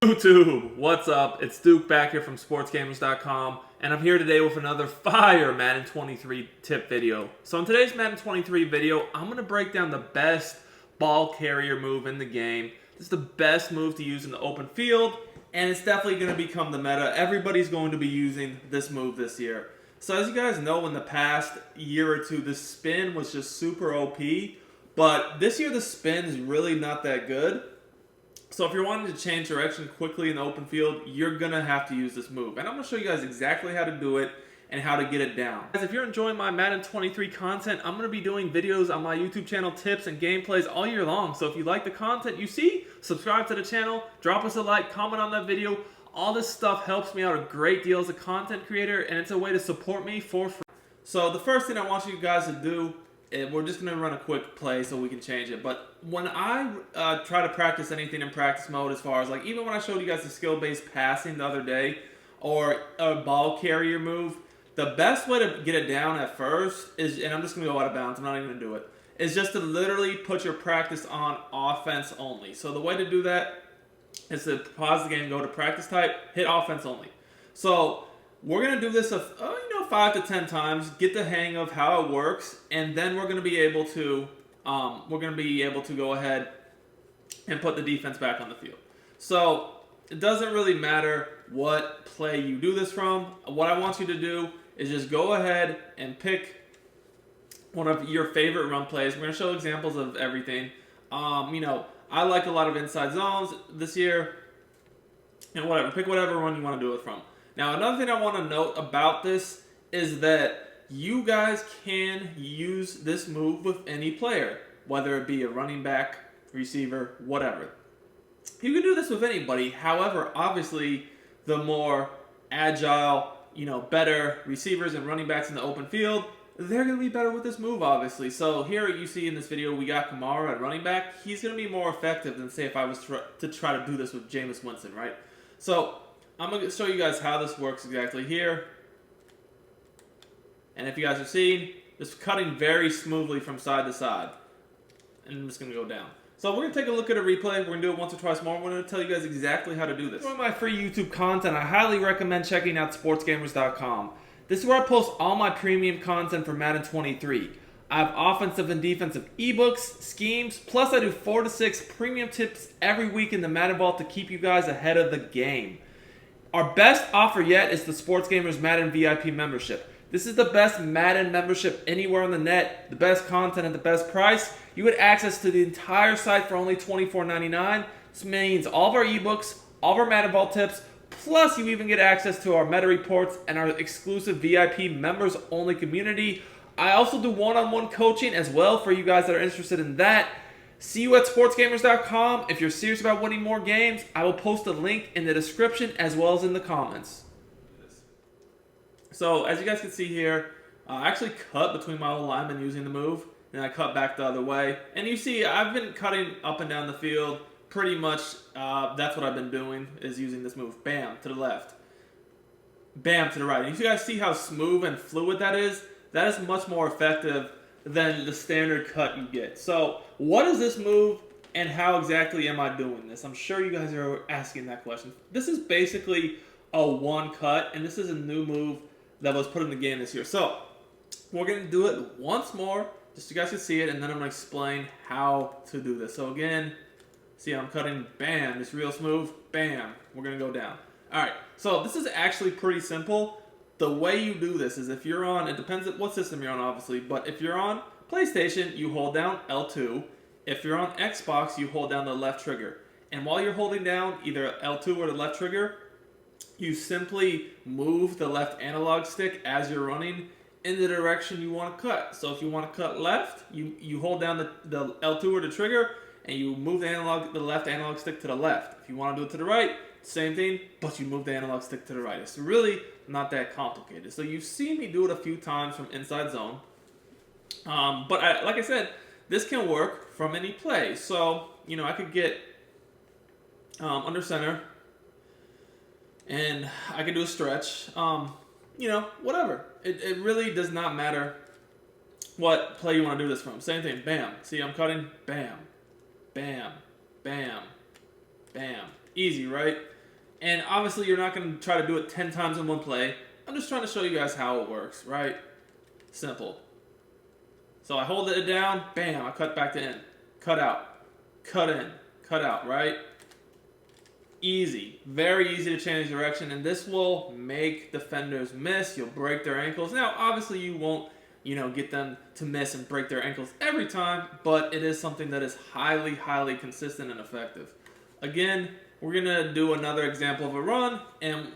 YouTube, what's up? It's Duke back here from Sportsgamerz.com, and I'm here today with another fire Madden 23 tip video. So in today's Madden 23 video, I'm going to break down the best ball carrier move in the game. This is the best move to use in the open field, and it's definitely going to become the meta. Everybody's going to be using this move this year. So as you guys know, in the past year or two, the spin was just super OP, but this year the spin is really not that good. So if you're wanting to change direction quickly in the open field, you're going to have to use this move. And I'm going to show you guys exactly how to do it and how to get it down. Guys, if you're enjoying my Madden 23 content, I'm going to be doing videos on my YouTube channel, tips and gameplays all year long. So if you like the content you see, subscribe to the channel, drop us a like, comment on that video. All this stuff helps me out a great deal as a content creator, and it's a way to support me for free. So the first thing I want you guys to do, and we're just going to run a quick play so we can change it. But when I try to practice anything in practice mode, as far as like even when I showed you guys the skill-based passing the other day or a ball carrier move, the best way to get it down at first is, and I'm just going to go out of bounds, I'm not even going to do it, is just to literally put your practice on offense only. So the way to do that is to pause the game, go to practice type, hit offense only. So we're going to do this 5 to 10 times, get the hang of how it works, and then we're going to be able to go ahead and put the defense back on the field. So it doesn't really matter what play you do this from. What I want you to do is just go ahead and pick one of your favorite run plays. We're going to show examples of everything. I like a lot of inside zones this year, and whatever. Pick whatever one you want to do it from. Now, another thing I want to note about this is that you guys can use this move with any player, whether it be a running back, receiver, whatever. You can do this with anybody. However, obviously, the more agile, better receivers and running backs in the open field, they're going to be better with this move, obviously. So here you see in this video, we got Kamara at running back. He's going to be more effective than, say, if I was to try to do this with Jameis Winston, right? So I'm going to show you guys how this works exactly here. And if you guys are seeing, just cutting very smoothly from side to side. And I'm just going to go down. So we're going to take a look at a replay. We're going to do it once or twice more. We're going to tell you guys exactly how to do this. For my free YouTube content, I highly recommend checking out Sportsgamerz.com. This is where I post all my premium content for Madden 23. I have offensive and defensive eBooks, schemes, plus I do 4 to 6 premium tips every week in the Madden Vault to keep you guys ahead of the game. Our best offer yet is the Sportsgamerz Madden VIP membership. This is the best Madden membership anywhere on the net, the best content at the best price. You get access to the entire site for only $24.99. This means all of our ebooks, all of our Madden Vault tips, plus you even get access to our meta reports and our exclusive VIP members only community. I also do one-on-one coaching as well for you guys that are interested in that. See you at Sportsgamerz.com. If you're serious about winning more games, I will post a link in the description as well as in the comments. So, as you guys can see here, I actually cut between my old linemen using the move, and I cut back the other way. And you see, I've been cutting up and down the field pretty much. That's what I've been doing, is using this move. Bam, to the left. Bam, to the right. And you guys see how smooth and fluid that is? That is much more effective than the standard cut you get. So, what is this move, and how exactly am I doing this? I'm sure you guys are asking that question. This is basically a one cut, and this is a new move that was put in the game this year. So, we're going to do it once more, just so you guys can see it, and then I'm going to explain how to do this. So again, see I'm cutting, bam, just real smooth, bam, we're going to go down. Alright, so this is actually pretty simple. The way you do this is if you're on, it depends on what system you're on obviously, but if you're on PlayStation, you hold down L2. If you're on Xbox, you hold down the left trigger. And while you're holding down either L2 or the left trigger, you simply move the left analog stick as you're running in the direction you want to cut. So if you want to cut left, you hold down the L2 or the trigger, and you move the left analog stick to the left. If you want to do it to the right, same thing, but you move the analog stick to the right. It's really not that complicated. So you've seen me do it a few times from inside zone. But like I said, this can work from any play. So, I could get under center, and I could do a stretch. Whatever. It really does not matter what play you want to do this from. Same thing. Bam. See, I'm cutting. Bam. Bam. Bam. Bam. Easy, right? And obviously you're not going to try to do it 10 times in one play. I'm just trying to show you guys how it works, right? Simple. So I hold it down, bam, I cut back to in. Cut out, cut in, cut out, right? Easy. Very easy to change direction, and this will make defenders miss. You'll break their ankles. Now, obviously you won't, get them to miss and break their ankles every time, but it is something that is highly, highly consistent and effective. Again, we're going to do another example of a run, and,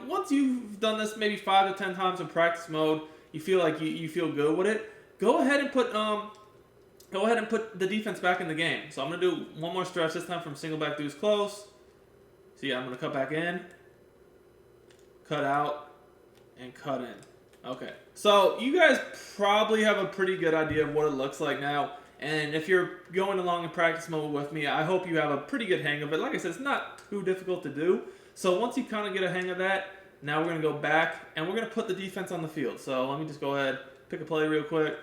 once you've done this maybe 5 to 10 times in practice mode, you feel like you feel good with it, go ahead and put the defense back in the game. So I'm going to do one more stretch, this time from single back deuce close. So yeah, I'm going to cut back in, cut out, and cut in. Okay, so you guys probably have a pretty good idea of what it looks like now. And if you're going along in practice mode with me, I hope you have a pretty good hang of it. Like I said, it's not too difficult to do. So once you kind of get a hang of that, now we're going to go back and we're going to put the defense on the field. So let me just go ahead, pick a play real quick,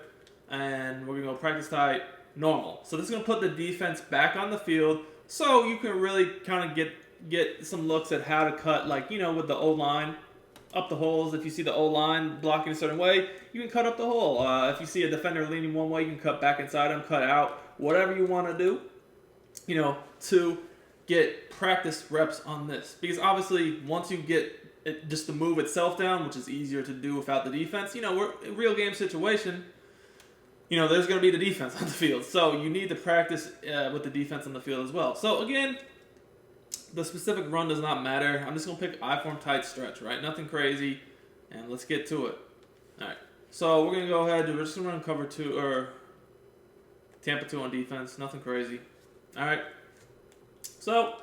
and we're going to go practice tight, normal. So this is going to put the defense back on the field so you can really kind of get some looks at how to cut, like, with the O-line, up the holes. If you see the O-line blocking a certain way, you can cut up the hole. If you see a defender leaning one way, you can cut back inside him, cut out, whatever you want to do, to get practice reps on this. Because obviously, once you get just the move itself down, which is easier to do without the defense, we're in a real game situation, there's going to be the defense on the field. So you need to practice with the defense on the field as well. So again, the specific run does not matter. I'm just going to pick I-form tight stretch, right? Nothing crazy. And let's get to it. All right. So we're going to go ahead. We're just going to run cover 2 or Tampa 2 on defense. Nothing crazy. All right. So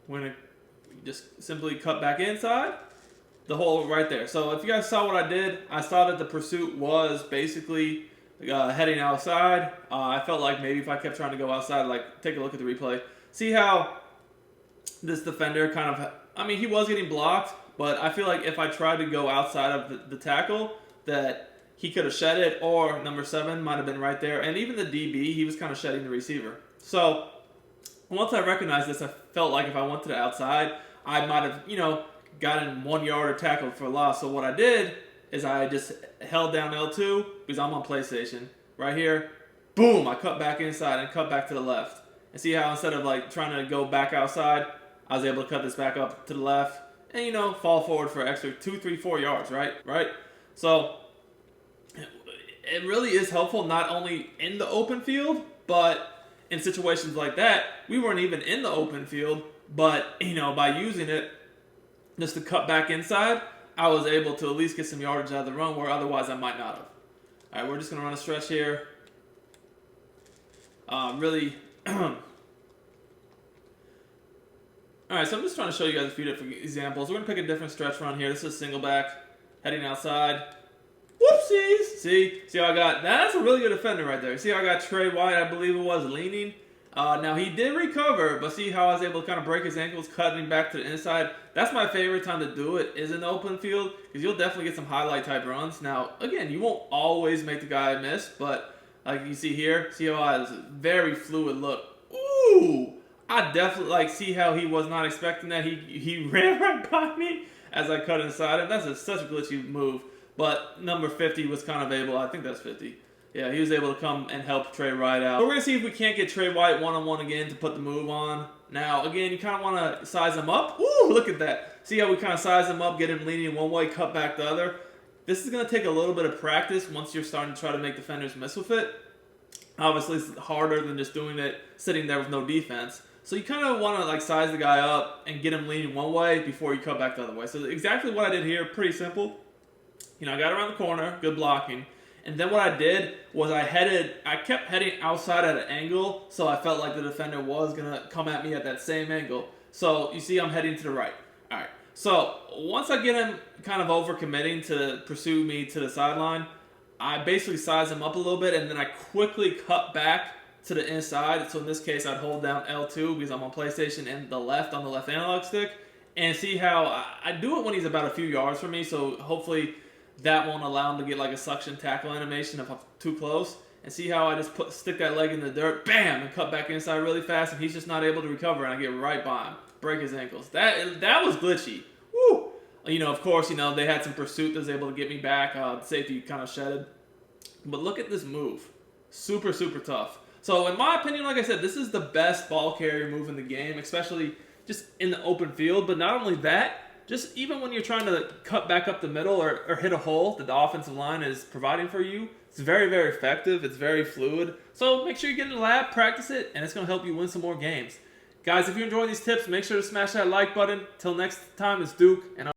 we're going to just simply cut back inside the hole right there. So if you guys saw what I did, I saw that the pursuit was basically heading outside. I felt like maybe if I kept trying to go outside, like take a look at the replay. See how this defender he was getting blocked, but I feel like if I tried to go outside of the tackle, that he could have shed it, or number 7 might have been right there. And even the DB, he was kind of shedding the receiver. So once I recognized this, I felt like if I went to the outside, I might have, gotten 1 yard or tackled for a loss. So what I did is I just held down L2 because I'm on PlayStation. Right here, boom, I cut back inside and cut back to the left. And see how instead of like trying to go back outside, I was able to cut this back up to the left and, fall forward for extra 2, 3, 4 yards, right? So it really is helpful not only in the open field, but in situations like that, we weren't even in the open field, but, by using it just to cut back inside, I was able to at least get some yardage out of the run where otherwise I might not have. All right, we're just going to run a stretch here. Alright, so I'm just trying to show you guys a few different examples. We're going to pick a different stretch run here. This is single back, heading outside. Whoopsies! See how I got, that's a really good defender right there. See how I got Trey White, I believe it was, leaning. Now he did recover, but see how I was able to kind of break his ankles, cutting back to the inside. That's my favorite time to do it, is in the open field, because you'll definitely get some highlight type runs. Now, again, you won't always make the guy miss, but like you see here, see how I was a very fluid look. Ooh! I definitely see how he was not expecting that. He ran right by me as I cut inside him. That's such a glitchy move. But number 50 was kind of able, I think that's 50. Yeah, he was able to come and help Trey White out. So we're going to see if we can't get Trey White one-on-one again to put the move on. Now, again, you kind of want to size him up. Ooh, look at that. See how we kind of size him up, get him leaning one way, cut back the other. This is going to take a little bit of practice once you're starting to try to make defenders miss with it. Obviously, it's harder than just doing it sitting there with no defense. So you kind of want to size the guy up and get him leaning one way before you cut back the other way. So exactly what I did here, pretty simple. I got around the corner, good blocking. And then what I did was I kept heading outside at an angle, so I felt like the defender was going to come at me at that same angle. So you see I'm heading to the right. All right. So once I get him kind of overcommitting to pursue me to the sideline, I basically size him up a little bit, and then I quickly cut back to the inside. So in this case, I'd hold down L2 because I'm on PlayStation and the left on the left analog stick. And see how I do it when he's about a few yards from me. So hopefully that won't allow him to get like a suction tackle animation if I'm too close. And see how I just stick that leg in the dirt, bam, and cut back inside really fast. And he's just not able to recover, and I get right by him. break his ankles. That was glitchy. Woo! Of course, they had some pursuit that was able to get me back. The safety kind of shedded. But look at this move. Super, super tough. So in my opinion, like I said, this is the best ball carrier move in the game, especially just in the open field. But not only that, just even when you're trying to cut back up the middle or hit a hole that the offensive line is providing for you, it's very, very effective. It's very fluid. So make sure you get in the lab, practice it, and it's going to help you win some more games. Guys, if you enjoy these tips, make sure to smash that like button. Till next time, it's Duke, and